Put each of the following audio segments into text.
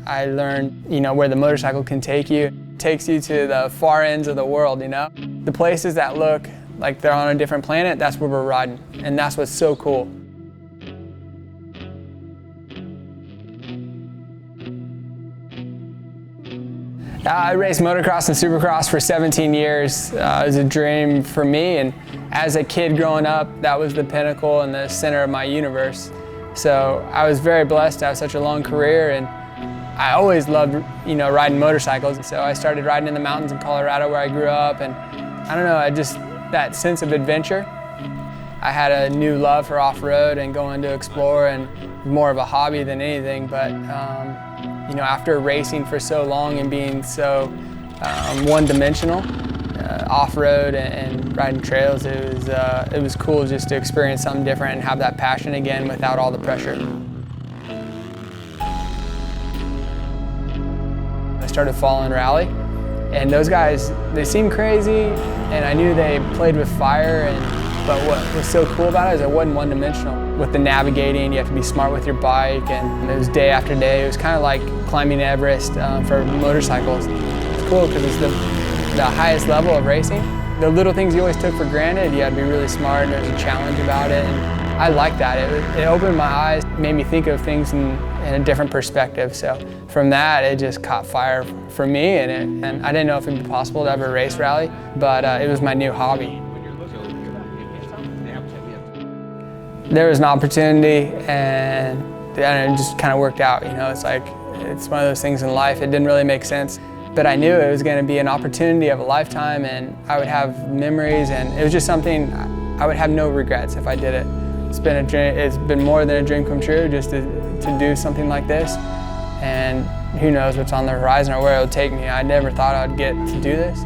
I learned, where the motorcycle can take you. It takes you to the far ends of the world, The places that look like they're on a different planet, that's where we're riding, and that's what's so cool. I raced motocross and supercross for 17 years. It was a dream for me, and as a kid growing up, that was the pinnacle and the center of my universe. So I was very blessed to have such a long career, and I always loved, riding motorcycles. So I started riding in the mountains in Colorado where I grew up, and I don't know, that sense of adventure. I had a new love for off-road and going to explore, and more of a hobby than anything, but after racing for so long and being so one-dimensional, off-road and riding trails, it was cool just to experience something different and have that passion again without all the pressure. I started following Rally, and those guys, they seemed crazy, and I knew they played with fire, but what was so cool about it is it wasn't one-dimensional. With the navigating, you have to be smart with your bike, and it was day after day. It was kind of like climbing Everest for motorcycles. It's cool because it's the highest level of racing. The little things you always took for granted, you had to be really smart, and there's a challenge about it. And I liked that. It opened my eyes, made me think of things in a different perspective. So from that, it just caught fire for me, and I didn't know if it'd be possible to ever race Rally, but it was my new hobby. There was an opportunity, and it just kind of worked out. It's one of those things in life. It didn't really make sense, but I knew it was going to be an opportunity of a lifetime, and I would have memories, and it was just something I would have no regrets if I did it. It's been more than a dream come true just to do something like this, and who knows what's on the horizon or where it'll take me. I never thought I'd get to do this.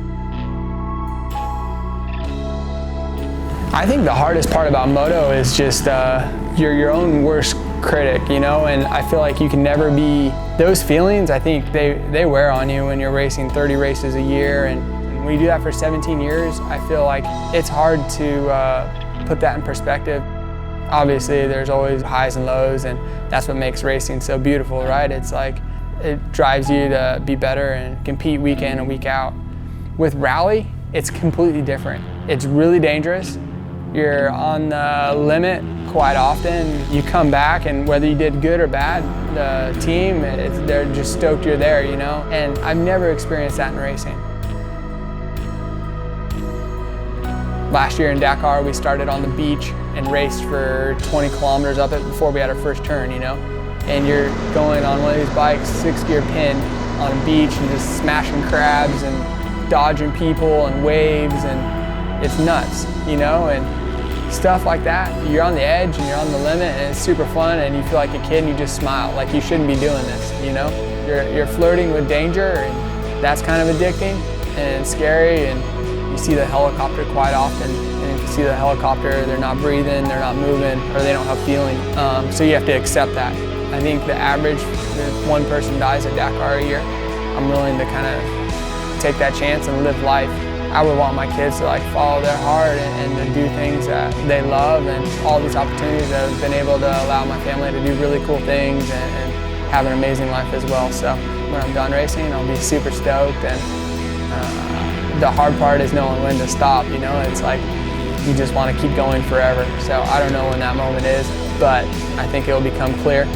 I think the hardest part about moto is just you're your own worst critic, and I feel like you can never be, those feelings, I think they wear on you when you're racing 30 races a year, and when you do that for 17 years, I feel like it's hard to put that in perspective. Obviously, there's always highs and lows, and that's what makes racing so beautiful, right? It's like, it drives you to be better and compete week in and week out. With Rally, it's completely different. It's really dangerous. You're on the limit quite often. You come back, and whether you did good or bad, the team, they're just stoked you're there, And I've never experienced that in racing. Last year in Dakar, we started on the beach and raced for 20 kilometers up it before we had our first turn, And you're going on one of these bikes, 6-gear pin, on a beach and just smashing crabs and dodging people and waves, and it's nuts, And stuff like that, you're on the edge and you're on the limit, and it's super fun, and you feel like a kid and you just smile, like you shouldn't be doing this, You're flirting with danger, and that's kind of addicting and scary, and you see the helicopter quite often, and you see the helicopter, they're not breathing, they're not moving, or they don't have feeling, so you have to accept that. I think the average, if one person dies at Dakar a year, I'm willing to kind of take that chance and live life. I would want my kids to follow their heart and to do things that they love, and all these opportunities that I've been able to allow my family to do really cool things and have an amazing life as well. So when I'm done racing, I'll be super stoked, and the hard part is knowing when to stop, It's like you just want to keep going forever. So I don't know when that moment is, but I think it will become clear.